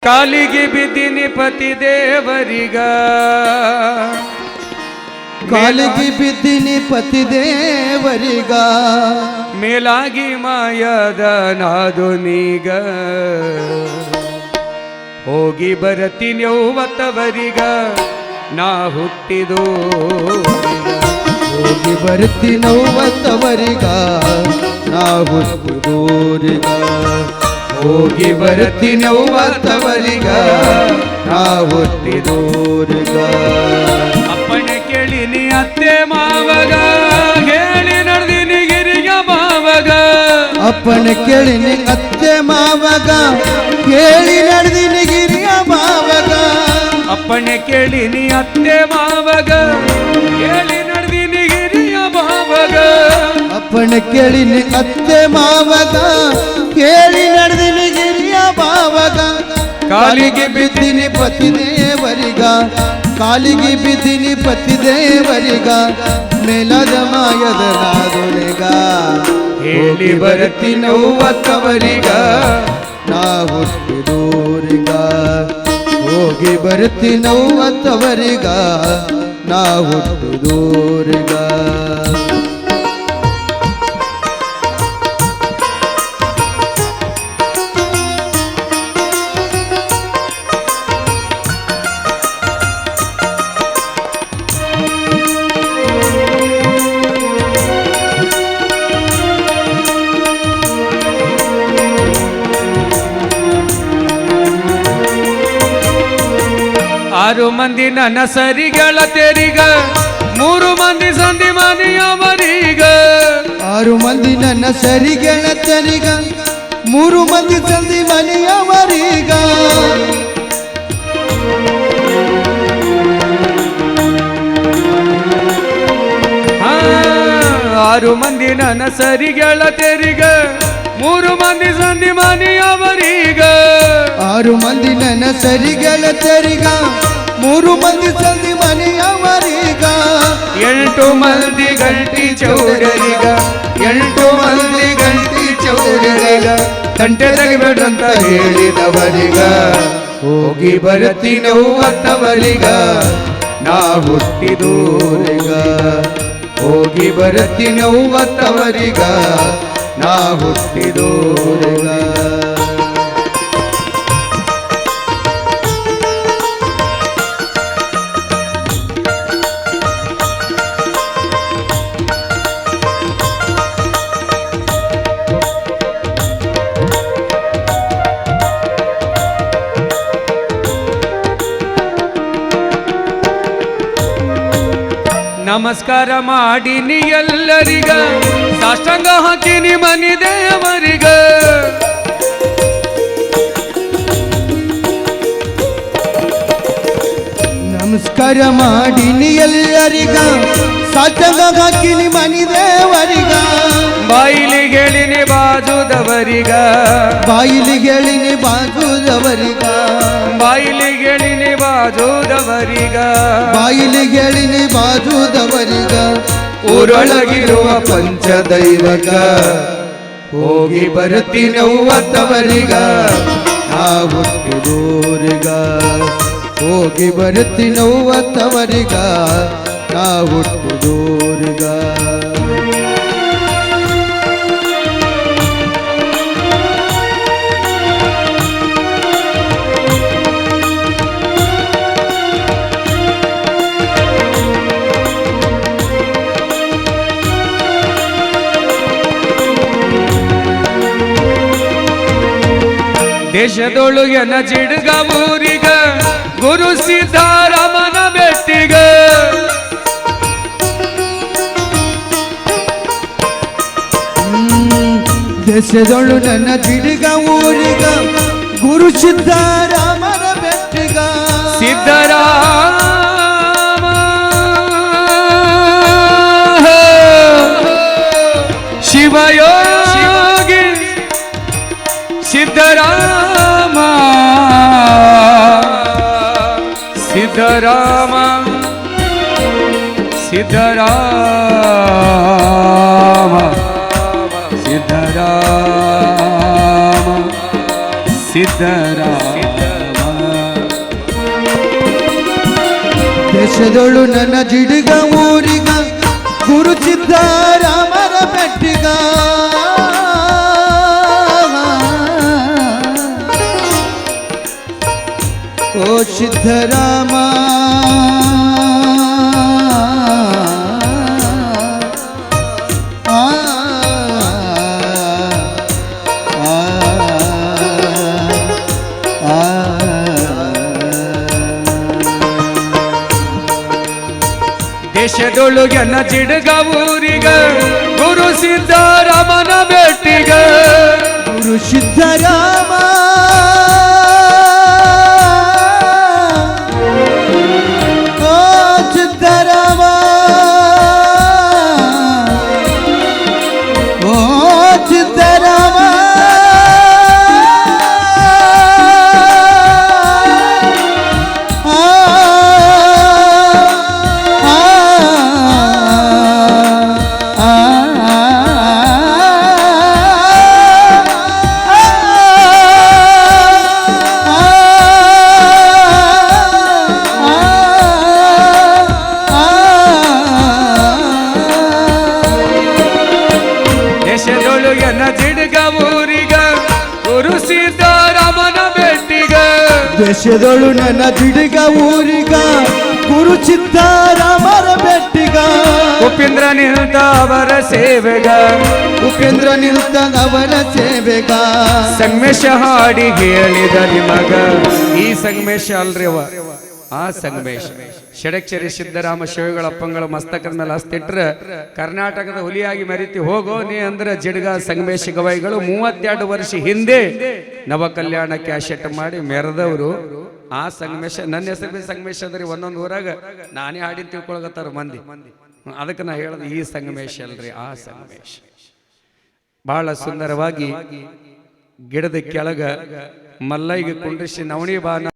ಕಾಲಿಗೆ ಬಿದ್ದಿನಿ ಪತಿ ದೇವರಿಗ ಕಾಲಿಗೆ ಬಿದ್ದಿನಿ ಪತಿ ದೇವರಿಗ ಮೇಲಾಗಿ ಮಾಯದ ನಾದುನೀಗ ಹೋಗಿ ಬರತೀನಿ ಯೌವತ್ತವರಿಗ ನಾ ಹುಟ್ಟಿದೋ ಹೋಗಿ ಬರ್ತೀನಿ ಯೌವತ್ತವರಿಗ ನಾ ಹುಟ್ಟಿದೋರಿಗ ಹೋಗಿ ಬರ್ತೀನಿ ಯೌವತ್ತವರಿಗ ನಾ ಹುಟ್ಟಿದೋರಿಗ ಅಪ್ಪಣೆ ಕೇಳಿನಿ ಅತ್ತೆ ಮಾವಗ ಹೇಳಿ ನಡೆದಿನಿ ಗಿರಿಯ ಮಾವಗ ಅಪ್ಪಣೆ ಕೇಳಿನಿ ಅತ್ತೆ ಮಾವಗ ಕೇಳಿ ನಡೆದಿನಿ ಗಿರಿಯ ಮಾವಗ ಅಪ್ಪಣೆ ಕೇಳಿನಿ ಅತ್ತೆ ಮಾವಗ ಹೇಳಿ ನಡೆದಿನಿ ಗಿರಿಯ ಮಾವಗ ಅಪ್ಪಣೆ ಕೇಳಿನಿ ಅತ್ತೆ ಮಾವಗ ಕೇಳಿ ನಡೆದಿನಿ ಗಿರಿಯ ಮಾವಗ ಕಾಲಿಗೆ ಬಿದ್ದಿನಿ ಪತಿ ದೇವರಿಗ ಕಾಲಿಗೆ ಬಿದ್ದಿನಿ ಪತಿ ದೇವರಿಗ ಮೇಲದ ಮಾಯದ ನಾದುನಿಗ ಹೇಳಿ ಬರ್ತೀನಿ ಯೌವತ್ತವರಿಗ ನಾ ಹುಟ್ಟಿದೋರಿಗ ಹೋಗಿ ಬರ್ತೀನಿ ಯೌವತ್ತವರಿಗ ನಾ ಹುಟ್ಟಿದೋರಿಗ ಆರು ಮಂದಿ ನನ್ನ ಸರಿಗೆಳತೆರಿಗ ಮೂರು ಮಂದಿ ಸಂಧಿ ಮನೆಯವರಿಗ ಆರು ಮಂದಿ ನನ್ನ ಸರಿಗೆಳತರಿಗ ಮೂರು ಮಂದಿ ಸಂಧಿ ಮನೆಯವರಿಗ ಆರು ಮಂದಿ ನನ್ನ ಸರಿಗೆಳತೆರಿಗ ಮೂರು ಮಂದಿ ಸಂಧಿ ಮನೆಯವರಿಗ ಆರು ಮಂದಿ ನನ್ನ ಸರಿಗೆಳತರಿಗ ಮೂರು ಮಂದಿ ಸಂಧಿ ಮನೆಯವರಿಗ ಎಂಟು ಮಂದಿ ಗಂಟಿ ಚೌಡರಿಗ ಎಂಟು ಮಂದಿ ಗಂಟಿ ಚೌಡರಿಗ ತಂಟೆ ತೆಗಿಬೇಡಂತ ಹೇಳಿದವರಿಗ ಹೋಗಿ ಬರ್ತೀನಿ ಯೌವತ್ತವರಿಗ ನಾ ಹುಟ್ಟಿದೋರಿಗ ಹೋಗಿ ಬರ್ತೀನಿ ಯೌವತ್ತವರಿಗ ನಾ ಹುಟ್ಟಿದೋರಿಗ ನಮಸ್ಕಾರ ಮಾಡಿನಿ ಎಲ್ಲರಿಗ ಸಾಷ್ಟಾಂಗ ಹಾಕಿನಿ ಮನಿ ದೇವರಿಗ ನಮಸ್ಕಾರ ಮಾಡಿನಿ ಎಲ್ಲರಿಗ ಸಾಷ್ಟಾಂಗ ಹಾಕಿನಿ ಮನಿ ದೇವರಿಗ ಬಾಯಿಲಿಗೆ ಹೇಳಿನಿ ಬಾಜುದವರಿಗ ಬಾಯಿಲಿಗೆ ಹೇಳಿನಿ ಬಾಜುದವರಿಗ ಬಾಯಿಲಿಗೆ ಹೇಳಿನಿ ಬಾಜುದವರಿಗ ಬಾಯಿಲಿಗೆ ಹೇಳಿನಿ ಬಾಜುದವರಿಗ ಊರೊಳಗಿರುವ ಪಂಚದೈವಕ ಹೋಗಿ ಬರ್ತೀನಿ ಯೌವತ್ತವರಿಗ ನಾ ಹುಟ್ಟಿದೋರಿಗ ಹೋಗಿ ಬರ್ತೀನಿ ಯೌವತ್ತವರಿಗ ನಾ ಹುಟ್ಟಿದೋರಿಗ ದೇಶದೊಳಗನ ಜಿಡ್ಗ ಊರಿಗ ಗುರು ಸಿದ್ಧಾರಾಮನ ಬೆಟ್ಟಿಗ ದೇಶದೊಳು ನನ್ನ ಜಿಡ್ಗ ಊರಿಗ ಗುರು ಸಿದ್ಧಾರಾಮನ ಬೆಟ್ಟಿಗ ಸಿದ್ಧರಾಮ ಶಿವಯೋಗಿ ಸಿದ್ಧರಾಮ ಸಿದ್ಧರಾಮ ಸಿದ್ಧರಾಮ ಸಿದ್ಧರಾಮ ಸಿದ್ಧರಾಮ ದೇಶದೊಳು ನನ್ನ ಜಿಡುಗ ಊರಿಗ ಗುರು ಸಿದ್ಧರಾಮರ ಬೆಟ್ಟಿಗ ಓ ಸಿದ್ಧರಾಮ ದೇಶದೊಳು ಎನ್ನ ಜಿಡುಗ ಊರಿಗ ಗುರು ಸಿದ್ಧರಾಮನ ಭೇಟಿಗ ಗುರು ಸಿದ್ಧರಾಮ ಓ ಸಿದ್ಧರಾಮ ಓ ಸಿದ್ಧರಾಮ ದೇಶದೊಳು ಎನ್ನ ಜಿಡುಗ ಊರಿಗ ಗುರು ಸಿದ್ಧರಾಮನ ಭೇಟಿಗ ದೇಶದೊಳು ನನ್ನ ಜಿಡುಗ ಊರಿಗ ಗುರು ಸಿದ್ಧರಾಮರ ಬೆಟ್ಟಿಗ ಉಪೇಂದ್ರ ನಿಂತ ಅವರ ಸೇವೆಗ ಉಪೇಂದ್ರ ನಿಂತ ಅವರ ಸೇವೆಗ ಸಂಗಮೇಶ ಹಾಡಿ ಹೇಳಿದ ನಿಮಗ ಈ ಸಂಗಮೇಶ ಅಲ್ರಿವ ಆ ಸಂಗಮೇಶ ಷಡಕ್ಷರಿ ಸಿದ್ದರಾಮ ಶಿವಗಳಪ್ಪಂಗಳ ಮಸ್ತಕದ ಮೇಲೆ ಹಸ್ತಿಟ್ರ ಕರ್ನಾಟಕದ ಹುಲಿಯಾಗಿ ಮೆರಿತಿ ಹೋಗೋ ನೀ ಅಂದ್ರೆ ಜಿಡ್ಗ ಸಂಗಮೇಶ ಗವಾಯಿಗಳು 32 ವರ್ಷ ಹಿಂದೆ ನವ ಕಲ್ಯಾಣ ಕ್ಯಾಶೆಟ್ ಮಾಡಿ ಮೆರೆದವರು ಆ ಸಂಗಮೇಶ. ನನ್ನ ಹೆಸರು ಸಂಗಮೇಶ ಅಂದ್ರೆ ಒಂದೊಂದು ಊರಾಗ ನಾನೇ ಹಾಡಿ ತಿಳ್ಕೊಳಗತ್ತಾರ ಮಂದಿ. ಅದಕ್ಕೆ ನಾ ಹೇಳೋದು ಈ ಸಂಗಮೇಶ ಅಲ್ರಿ ಆ ಸಂಗಮೇಶ. ಬಹಳ ಸುಂದರವಾಗಿ ಗಿಡದ ಕೆಳಗ ಮಲ್ಲೈಗೆ ಕುಂಡ್ರಿಸಿ ನವಣಿ ಬಾನ